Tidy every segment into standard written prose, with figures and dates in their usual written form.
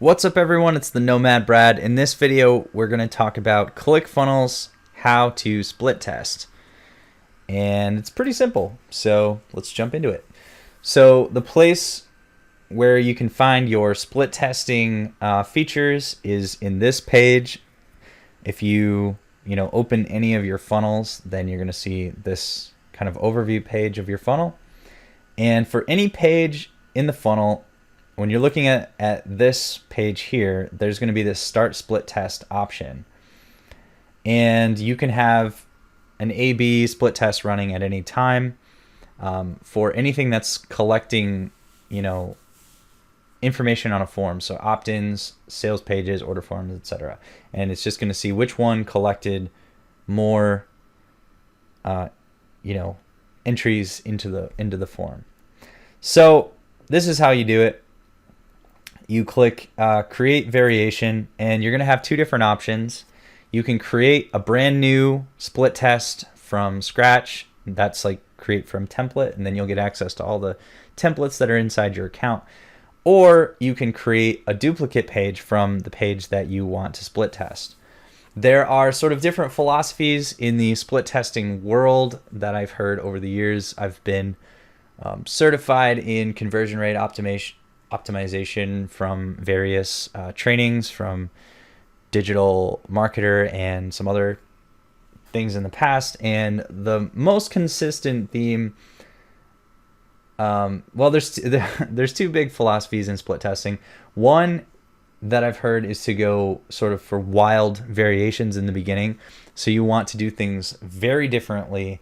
What's up everyone, it's the Nomad Brad. In this video, we're going to talk about Clickfunnels, how to split test. And it's pretty simple, so let's jump into it. So the place where you can find your split testing features is in this page. If you open any of your funnels, then you're going to see this kind of overview page of your funnel. And for any page in the funnel, when you're looking at this page here, there's going to be this start split test option. And you can have an A/B split test running at any time for anything that's collecting, information on a form. So opt-ins, sales pages, order forms, etc. And it's just going to see which one collected more, entries into the form. So this is how you do it. You click create variation, and you're going to have two different options. You can create a brand new split test from scratch. That's like create from template, and then you'll get access to all the templates that are inside your account. Or you can create a duplicate page from the page that you want to split test. There are sort of different philosophies in the split testing world that I've heard over the years. I've been certified in conversion rate optimization from various trainings from Digital Marketer and some other things in the past. And the most consistent theme, there's two big philosophies in split testing. One that I've heard is to go sort of for wild variations in the beginning. So you want to do things very differently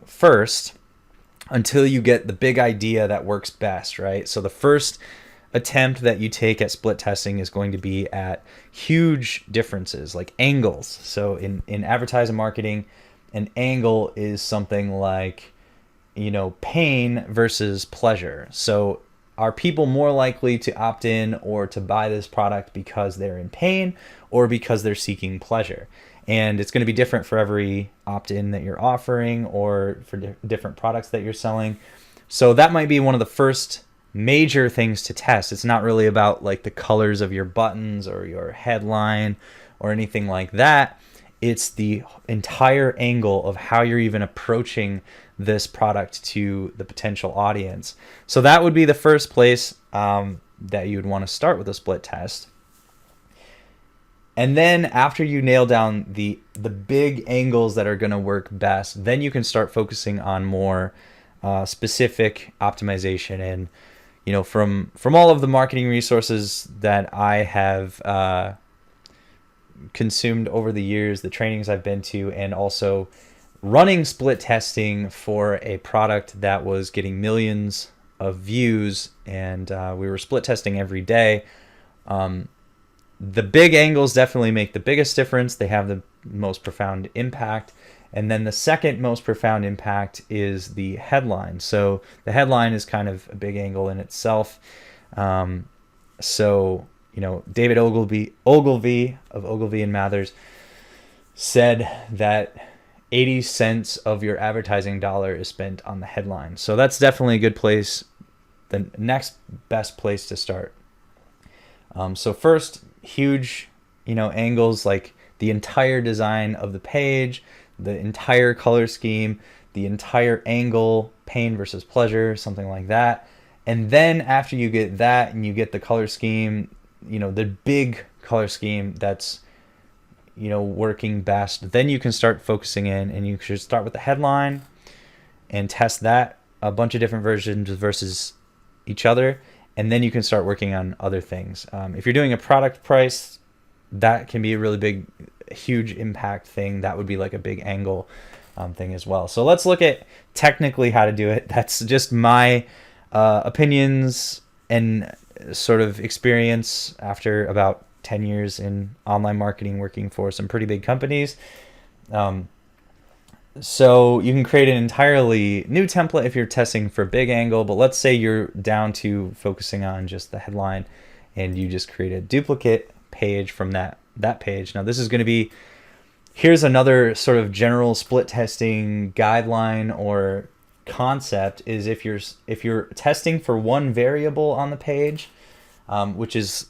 first, until you get the big idea that works best, right? So the first attempt that you take at split testing is going to be at huge differences, like angles. So in advertising marketing, an angle is something like, pain versus pleasure. So are people more likely to opt in or to buy this product because they're in pain or because they're seeking pleasure? And it's going to be different for every opt-in that you're offering or for different products that you're selling. So that might be one of the first major things to test. It's not really about like the colors of your buttons or your headline or anything like that. It's the entire angle of how you're even approaching this product to the potential audience. So that would be the first place that you would want to start with a split test. And then after you nail down the big angles that are going to work best, then you can start focusing on more specific optimization. And from all of the marketing resources that I have consumed over the years, the trainings I've been to, and also running split testing for a product that was getting millions of views, and we were split testing every day. The big angles definitely make the biggest difference. They have the most profound impact. And then the second most profound impact is the headline. So the headline is kind of a big angle in itself. David Ogilvy of Ogilvy and Mathers said that 80 cents of your advertising dollar is spent on the headline. So that's definitely a good place, the next best place to start. So first, huge, angles like the entire design of the page, the entire color scheme, the entire angle, pain versus pleasure, something like that. And then after you get that and you get the color scheme, the big color scheme that's, working best, then you can start focusing in, and you should start with the headline and test that, a bunch of different versions versus each other. And then you can start working on other things. If you're doing a product price, that can be a really big, huge impact thing. That would be like a big angle thing as well. So let's look at technically how to do it. That's just my opinions and sort of experience after about 10 years in online marketing, working for some pretty big companies. So you can create an entirely new template if you're testing for big angle, but let's say you're down to focusing on just the headline and you just create a duplicate page from that page. Now this is going to be, here's another sort of general split testing guideline or concept, is if you're testing for one variable on the page, which is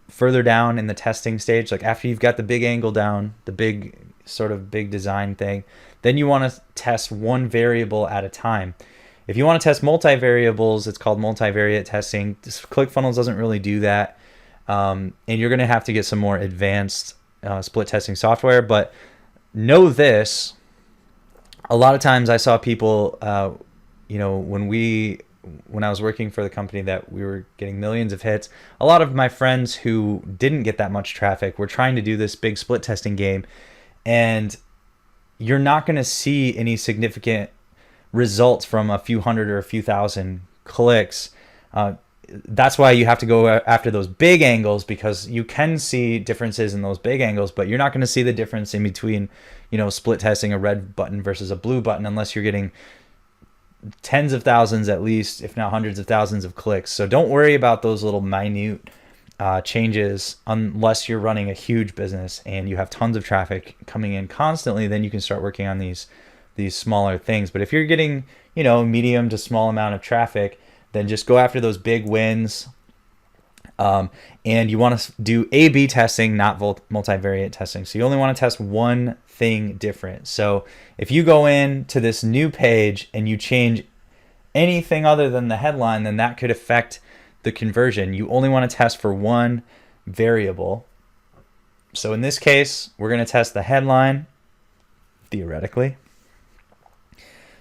further down in the testing stage. Like after you've got the big angle down, the big design thing, then you want to test one variable at a time. If you want to test multi-variables, it's called multivariate testing. ClickFunnels doesn't really do that. And you're going to have to get some more advanced split testing software. But know this, a lot of times I saw people, when I was working for the company that we were getting millions of hits, a lot of my friends who didn't get that much traffic were trying to do this big split testing game. And you're not going to see any significant results from a few hundred or a few thousand clicks. That's why you have to go after those big angles, because you can see differences in those big angles, but you're not going to see the difference in between, split testing a red button versus a blue button unless you're getting tens of thousands at least, if not hundreds of thousands of clicks. So don't worry about those little minute changes unless you're running a huge business and you have tons of traffic coming in constantly. Then you can start working on these smaller things. But if you're getting, medium to small amount of traffic, then just go after those big wins. And you want to do A/B testing, not multivariate testing. So you only want to test one thing different. So if you go in to this new page and you change anything other than the headline, then that could affect the conversion. You only want to test for one variable. So in this case, we're going to test the headline, theoretically.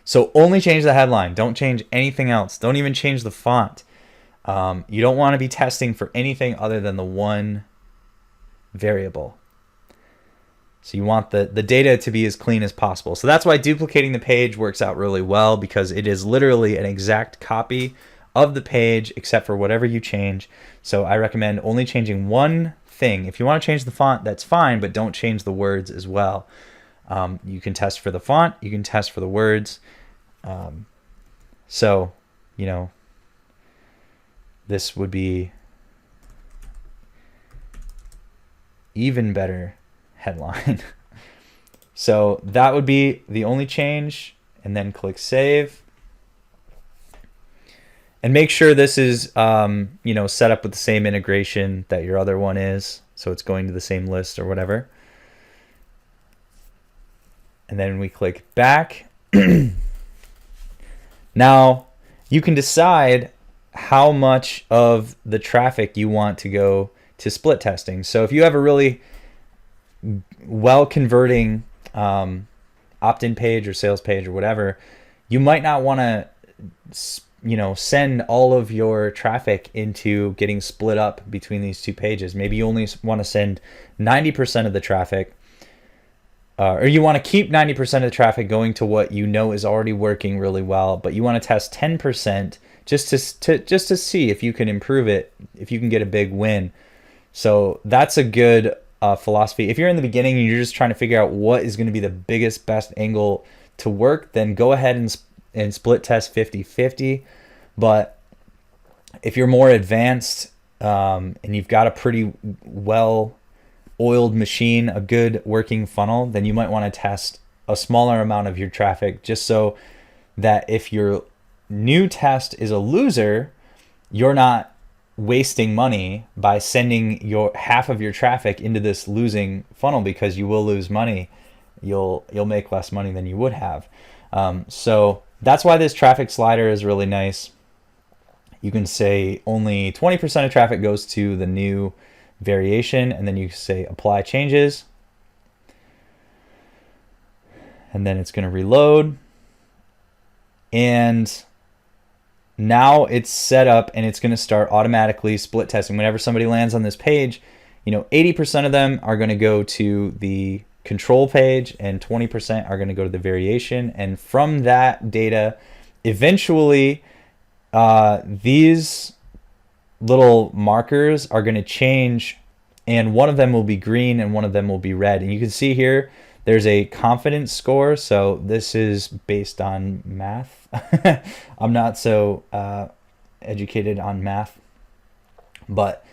So only change the headline. Don't change anything else. Don't even change the font. You don't want to be testing for anything other than the one variable. So you want the data to be as clean as possible. So that's why duplicating the page works out really well, because it is literally an exact copy of the page except for whatever you change. So I recommend only changing one thing. If you want to change the font, that's fine, but don't change the words as well. You can test for the font, you can test for the words. This would be even better headline. So that would be the only change, and then click save. And make sure this is set up with the same integration that your other one is, so it's going to the same list or whatever. And then we click back. Now you can decide how much of the traffic you want to go to split testing. So if you have a really well converting opt-in page or sales page or whatever, you might not want to send all of your traffic into getting split up between these two pages. Maybe you only want to send 90% of the traffic, or you want to keep 90% of the traffic going to what you know is already working really well, but you want to test 10% just to see if you can improve it, if you can get a big win. So that's a good philosophy. If you're in the beginning and you're just trying to figure out what is going to be the best angle to work, then go ahead and split test 50-50. But if you're more advanced and you've got a pretty well oiled machine, a good working funnel, then you might want to test a smaller amount of your traffic, just so that if your new test is a loser, you're not wasting money by sending your half of your traffic into this losing funnel, because you will lose money. You'll make less money than you would have. So that's why this traffic slider is really nice. You can say only 20% of traffic goes to the new variation, and then you say apply changes, and then it's going to reload. And now it's set up and it's going to start automatically split testing. Whenever somebody lands on this page, 80% of them are going to go to the control page and 20% are going to go to the variation. And from that data, eventually these little markers are going to change, and one of them will be green and one of them will be red. And you can see here there's a confidence score. So this is based on math. I'm not so educated on math, but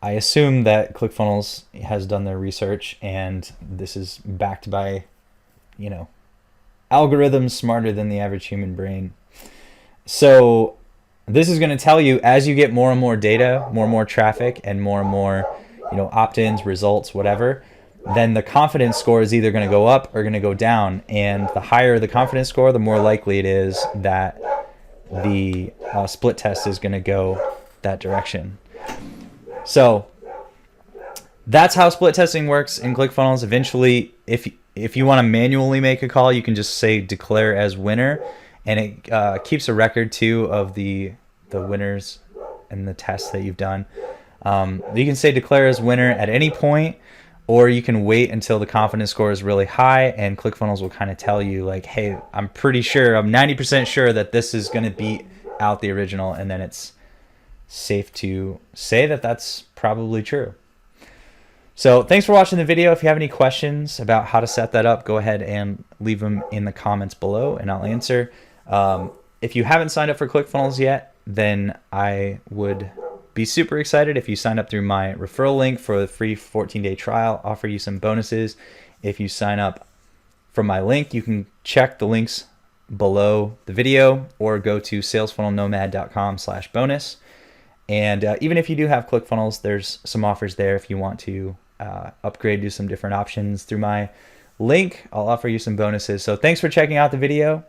I assume that ClickFunnels has done their research, and this is backed by, algorithms smarter than the average human brain. So This is going to tell you as you get more and more data, more and more traffic, and more, opt-ins, results, whatever, then the confidence score is either going to go up or going to go down. And the higher the confidence score, the more likely it is that the split test is going to go that direction. So that's how split testing works in ClickFunnels. Eventually, if you want to manually make a call, you can just say declare as winner, and it keeps a record too of the winners and the tests that you've done. You can say declare as winner at any point, or you can wait until the confidence score is really high, and ClickFunnels will kind of tell you like, hey, I'm pretty sure, I'm 90% sure that this is going to beat out the original, and then it's safe to say that that's probably true. So thanks for watching the video. If you have any questions about how to set that up, go ahead and leave them in the comments below and I'll answer. If you haven't signed up for ClickFunnels yet, then I would be super excited if you sign up through my referral link for the free 14-day trial. I'll offer you some bonuses. If you sign up from my link, you can check the links below the video or go to salesfunnelnomad.com/bonus. And even if you do have ClickFunnels, there's some offers there if you want to upgrade to some different options through my link. I'll offer you some bonuses. So thanks for checking out the video,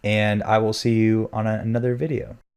and I will see you on another video.